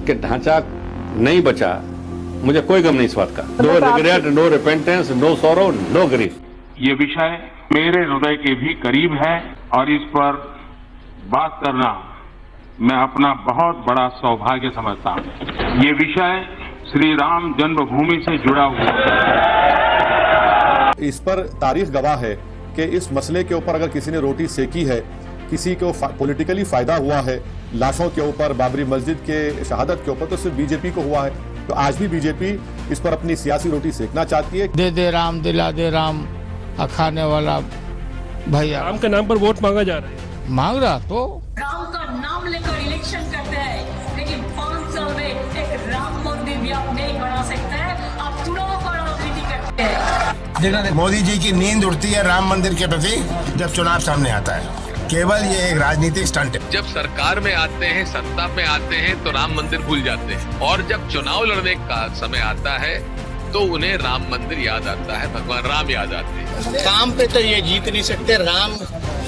के ढांचा नहीं बचा, मुझे कोई गम नहीं इस बात का। No regret, no repentance, no sorrow, no grief. ये विषय मेरे हृदय के भी करीब है और इस पर बात करना मैं अपना बहुत बड़ा सौभाग्य समझता हूँ। ये विषय श्री राम जन्मभूमि से जुड़ा हुआ है। इस पर तारीख गवाह है कि इस मसले के ऊपर अगर किसी ने रोटी सेकी है, किसी को पॉलिटिकली फायदा हुआ है लाशों के ऊपर, बाबरी मस्जिद के शहादत के ऊपर, तो सिर्फ बीजेपी को हुआ है। तो आज भी बीजेपी इस पर अपनी सियासी रोटी सेकना चाहती है। दे दे राम, दिला दे राम, खाने वाला भैया राम के नाम पर वोट मांगा जा रहा है। मांग रहा तो राम का नाम लेकर इलेक्शन करते हैं, लेकिन 5 साल में एक राम मंदिर भी आप नहीं बना सकते हैं। आप चुनाव का राजनीति करते हैं। मोदी जी की नींद उड़ती है राम मंदिर के प्रति जब चुनाव सामने आता है। केवल ये एक राजनीतिक स्टंट है। जब सरकार में आते हैं, सत्ता में आते हैं तो राम मंदिर भूल जाते हैं, और जब चुनाव लड़ने का समय आता है तो उन्हें राम मंदिर याद आता है, भगवान राम याद आते हैं। काम पे तो ये जीत नहीं सकते, राम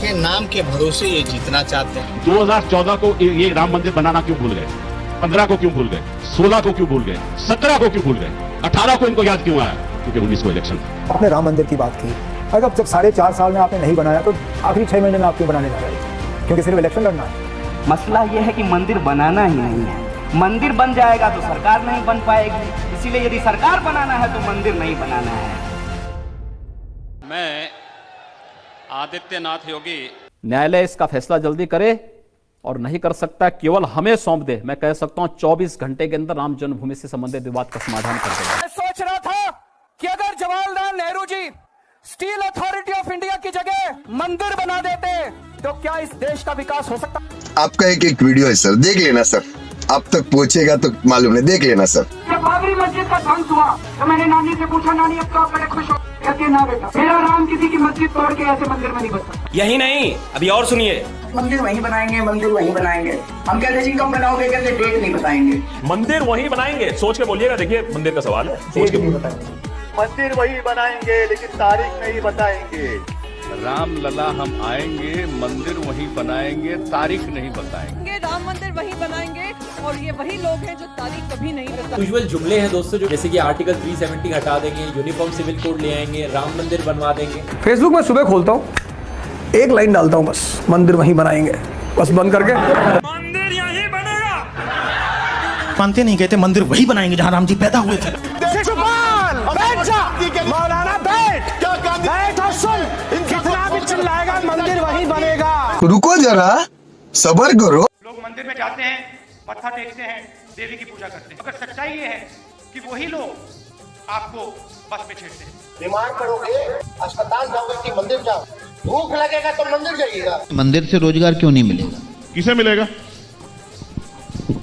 के नाम के भरोसे ये जीतना चाहते हैं। 2014 को ये राम मंदिर बनाना क्यों भूल गए? 15 को क्यों भूल गए? 16 को क्यों भूल गए? 17 को क्यों भूल गए? 18 को इनको याद क्यों आया? क्योंकि 19 को इलेक्शन। आपने राम मंदिर की बात की, अगर जब 4.5 साल में आपने नहीं बनाया तो आखिरी 6 महीने में आप क्यों बनाने जा रहे हैं? क्योंकि सिर्फ इलेक्शन लड़ना है। मसला ये है कि मंदिर बनाना ही नहीं है। मंदिर बन जाएगा तो सरकार नहीं बन पाएगी, इसीलिए यदि सरकार बनाना है तो मंदिर नहीं बनाना है। मैं आदित्यनाथ योगी, न्यायालय इसका फैसला जल्दी करे और नहीं कर सकता केवल हमें सौंप दे, मैं कह सकता हूं 24 घंटे के अंदर राम जन्मभूमि से संबंधित विवाद का समाधान कर देगा। मैं सोच रहा था कि अगर Jawaharlal Nehru ji steel authority of India की जगह मंदिर बना देते तो क्या इस देश का विकास हो सकता? आपका एक वीडियो है सर, देख लेना सर, आप तक पहुंचेगा तो मालूम नहीं, देख लेना सर। जब बाबरी मस्जिद का ध्वंस हुआ तो मैंने नानी से पूछा, नानी अब तो आप बड़े खुश हो? कहती है ना बेटा, मेरा राम किसी की मस्जिद तोड़ के ऐसे मंदिर में नहीं बन सकता। यही नहीं, अभी और सुनिए। मंदिर वहीं बनाएंगे, मंदिर वहीं बनाएंगे। हम कहते जी कब बनाओगे, कहते डेट नहीं बताएंगे। मंदिर वहीं बनाएंगे, सोच के बोलिएगा। देखिए मंदिर का सवाल है, सोच के नहीं बताएंगे। मंदिर वही बनाएंगे लेकिन तारीख नहीं बताएंगे। राम लला हम आएंगे, मंदिर वहीं बनाएंगे, तारीख नहीं बताएंगे। राम मंदिर वहीं बनाएंगे और ये वही लोग हैं जो तारीख कभी नहीं बताएंगे। यूजुअल जुमले हैं दोस्तों, जो जैसे कि आर्टिकल 370 हटा देंगे, यूनिफॉर्म सिविल कोड ले आएंगे, राम मंदिर बनवा देंगे। फेसबुक में सुबह खोलता हूँ, एक लाइन डालता हूँ बस, मंदिर वहीं बनाएंगे, बस बंद करके। मंदिर यहीं बनेगा। मानते नहीं, कहते मंदिर वही बनाएंगे जहाँ राम जी पैदा हुए थे। मौलाना बैठ, बैठ और सुन, कितना भी चिल्लाएगा मंदिर वहीं बनेगा। रुको जरा, सब्र करो। लोग मंदिर में जाते हैं, मत्था टेकते हैं, देवी की पूजा करते हैं। अगर सच्चाई ये है कि वही लोग आपको बस में छेड़ते हैं। बीमार पड़ोगे अस्पताल जाओगे कि मंदिर जाओ? भूख लगेगा तो मंदिर जाइएगा। मंदिर से रोजगार क्यों नहीं मिलेगा? किसे मिलेगा?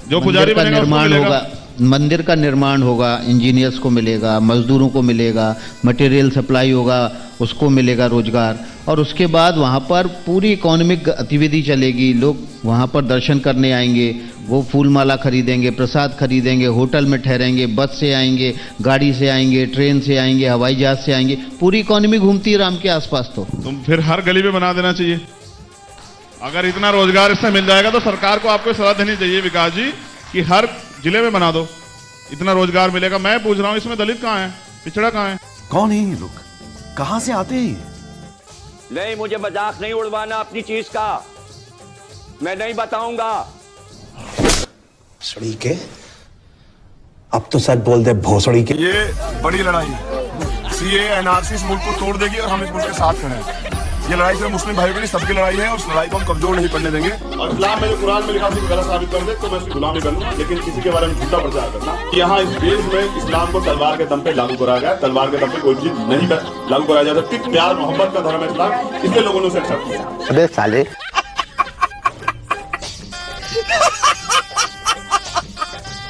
जो पुजारी बनेगा उसको निर्माण मिलेगा। होगा, मंदिर का निर्माण होगा, इंजीनियर्स को मिलेगा, मजदूरों को मिलेगा, मटेरियल सप्लाई होगा, उसको मिलेगा रोजगार। और उसके बाद वहाँ पर पूरी इकोनॉमिक गतिविधि चलेगी। लोग वहाँ पर दर्शन करने आएंगे, वो फूल माला खरीदेंगे, प्रसाद खरीदेंगे, होटल में ठहरेंगे, बस से आएंगे, गाड़ी से आएंगे, ट्रेन से आएंगे, हवाई जहाज से आएंगे। पूरी इकोनॉमी घूमती है राम के आसपास। तो तुम फिर हर गली में बना देना चाहिए। अगर इतना रोजगार इससे मिल जाएगा तो सरकार को आपको सलाह देनी चाहिए विकास जी कि हर जिले में बना दो, इतना रोजगार मिलेगा। मैं पूछ रहा हूँ, इसमें दलित कहाँ है, पिछड़ा कहाँ है? कौन है ये लोग, कहाँ से आते हैं? नहीं, मुझे मजाक नहीं उड़वाना अपनी चीज का, मैं नहीं बताऊंगा। सड़ी के, अब तो सच बोल दे भोसड़ी के। ये बड़ी लड़ाई है, सीए एनआरसी इस मुल्क को तोड़ देगी और हम इस मुल्क के साथ खड़े हैं। ये लड़ाई सिर्फ मुस्लिम भाइयों के लिए, सबकी लड़ाई है और उस लड़ाई को हम कमजोर नहीं पड़ने देंगे। और इस्लाम में जो कुरान में लिखा गलत साबित कर दे तो मैं उसकी गुलामी करूंगा, लेकिन किसी के बारे में झूठा प्रचार करना कि यहाँ इस देश में इस्लाम को तलवार के दम पे लागू कराया गया, तलवार के दम पे कोई चीज नहीं लागू कराया जा सकती। प्यार मोहब्बत का धर्म है इस्लाम, इसलिए लोगों ने उसे एक्सेप्ट किया। अबे साले,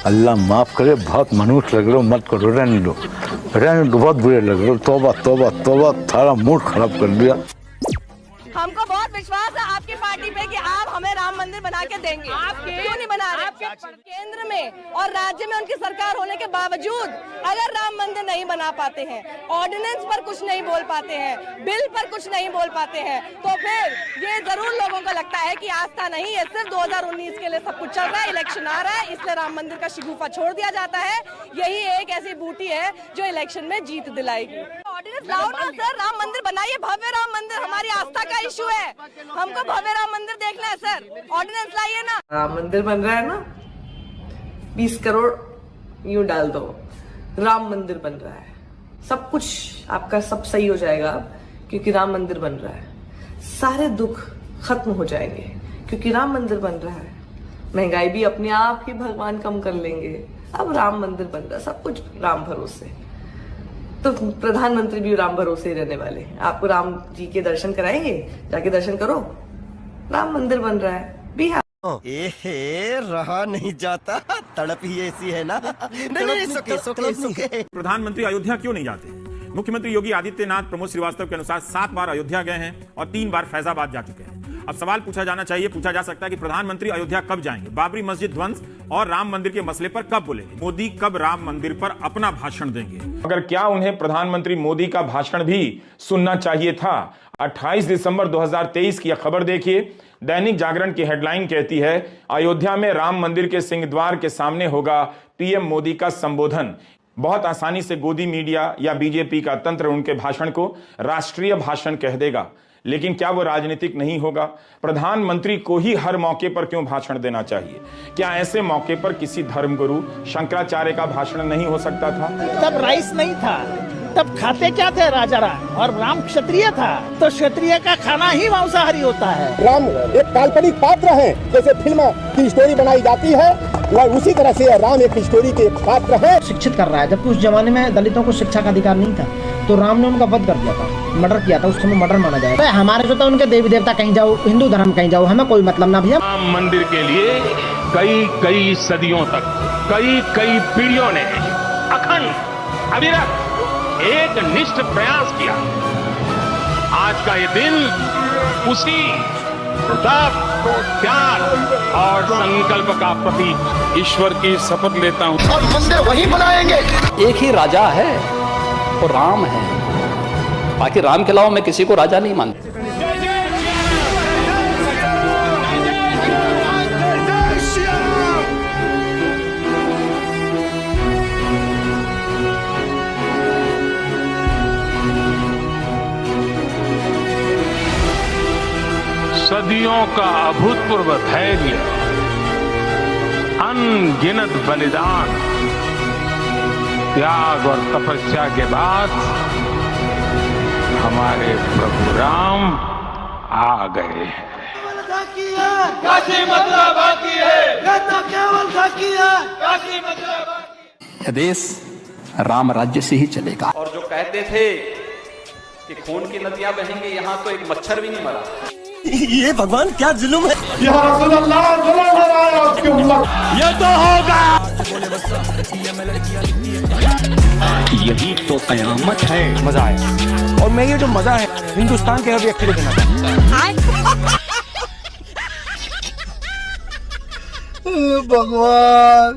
अल्लाह माफ करे, बहुत मनुष्य लग रहे हो, मत करो, रहने दो, बहुत बुरे लग रहे हो। तौबा तौबा तौबा, थारा मूड खराब कर दिया। हमको बहुत विश्वास है आपकी पार्टी पे कि आप हमें राम मंदिर बना के देंगे। क्यों नहीं बना रहे? केंद्र में और राज्य में उनकी सरकार होने के बावजूद अगर राम मंदिर नहीं बना पाते हैं, ऑर्डिनेंस पर कुछ नहीं बोल पाते हैं, बिल पर कुछ नहीं बोल पाते हैं, तो फिर ये जरूर लोगों को लगता है कि आस्था नहीं है, सिर्फ 2019 के लिए सब कुछ चल रहा है, इलेक्शन आ रहा है, इसलिए राम मंदिर का शिगुफा छोड़ दिया जाता है। यही एक ऐसी बूटी है जो इलेक्शन में जीत दिलाएगी। ऑर्डिनेंस लाओ ना सर, राम मंदिर बनाइए, भव्य राम मंदिर हमारी आस्था का इशू है, हमको भव्य राम मंदिर देखना है सर, ऑर्डिनेंस लाइए ना। राम मंदिर बन रहा है ना, 20 करोड़ यूं डाल दो, राम मंदिर बन रहा है, सब कुछ आपका सब सही हो जाएगा क्योंकि राम मंदिर बन रहा है, सारे दुख खत्म हो जाएंगे क्योंकि राम मंदिर बन रहा है, महंगाई भी अपने आप ही भगवान कम कर लेंगे, अब राम मंदिर बन रहा है, सब कुछ राम भरोसे, तो प्रधानमंत्री भी राम भरोसे ही रहने वाले हैं। आपको राम जी के दर्शन कराएंगे, जाके दर्शन करो, राम मंदिर बन रहा है बिहार। रहा नहीं जाता, तड़प ही ऐसी है ना। नहीं, प्रधानमंत्री अयोध्या क्यों नहीं जाते? मुख्यमंत्री योगी आदित्यनाथ प्रमोद श्रीवास्तव के अनुसार 7 बार अयोध्या गए हैं और 3 बार फैजाबाद जा चुके हैं। अब सवाल पूछा जा सकता है कि प्रधानमंत्री अयोध्या कब जाएंगे, बाबरी मस्जिद ध्वंस और राम मंदिर के मसले पर कब बोलेंगे, मोदी कब राम मंदिर पर अपना भाषण देंगे? अगर क्या उन्हें प्रधानमंत्री मोदी का भाषण भी सुनना चाहिए था? 28 दिसंबर 2023 की यह खबर देखिए। दैनिक जागरण की हेडलाइन कहती है, अयोध्या में राम मंदिर के सिंहद्वार के सामने होगा पीएम मोदी का संबोधन। बहुत आसानी से गोदी मीडिया या बीजेपी का तंत्र उनके भाषण को राष्ट्रीय भाषण कह देगा, लेकिन क्या वो राजनीतिक नहीं होगा? प्रधानमंत्री को ही हर मौके पर क्यों भाषण देना चाहिए? क्या ऐसे मौके पर किसी धर्मगुरु शंकराचार्य का भाषण नहीं हो सकता था? तब राइस नहीं था, तब खाते क्या थे राजा राम, और राम क्षत्रिय था, तो क्षत्रिय का खाना ही मांसाहारी होता है। राम एक काल्पनिक पात्र है, जैसे फिल्म की स्टोरी बनाई जाती है, वह उसी तरह से राम एक स्टोरी के पात्र है। शिक्षित कर रहा है, जबकि उस जमाने में दलितों को शिक्षा का अधिकार नहीं था, तो राम ने उनका वध कर दिया था, मर्डर किया था, उस समय मर्डर माना जाएगा। हमारे जो था उनके देवी देवता कहीं जाओ, हिंदू धर्म कहीं जाओ, हमें कोई मतलब ना भैया। राम मंदिर के लिए कई सदियों तक कई पीढ़ियों ने अखंड अविरत एक निष्ठ प्रयास किया। आज का ये दिन उसी तप, त्याग और संकल्प का प्रतीक। ईश्वर की शपथ लेता हूँ और मंदिर वही बनाएंगे। एक ही राजा है, वो राम है, बाकी राम के अलावा मैं किसी को राजा नहीं मानता। सदियों का अभूतपूर्व धैर्य, अनगिनत बलिदान, त्याग और तपस्या के बाद हमारे प्रभु राम आ गए हैं। काशी मथुरा बाकी है, केवल बाकी है, काशी मथुरा बाकी। यह देश राम राज्य से ही चलेगा। और जो कहते थे कि खून की नदियां बहेंगी, यहाँ तो एक मच्छर भी नहीं मरा। ये भगवान क्या जुल्म है। ये तो होगा। यही तो कयामत है। मजा आया, और मैं ये जो मजा है हिंदुस्तान के हर व्यक्ति को देना चाहता हूं। भगवान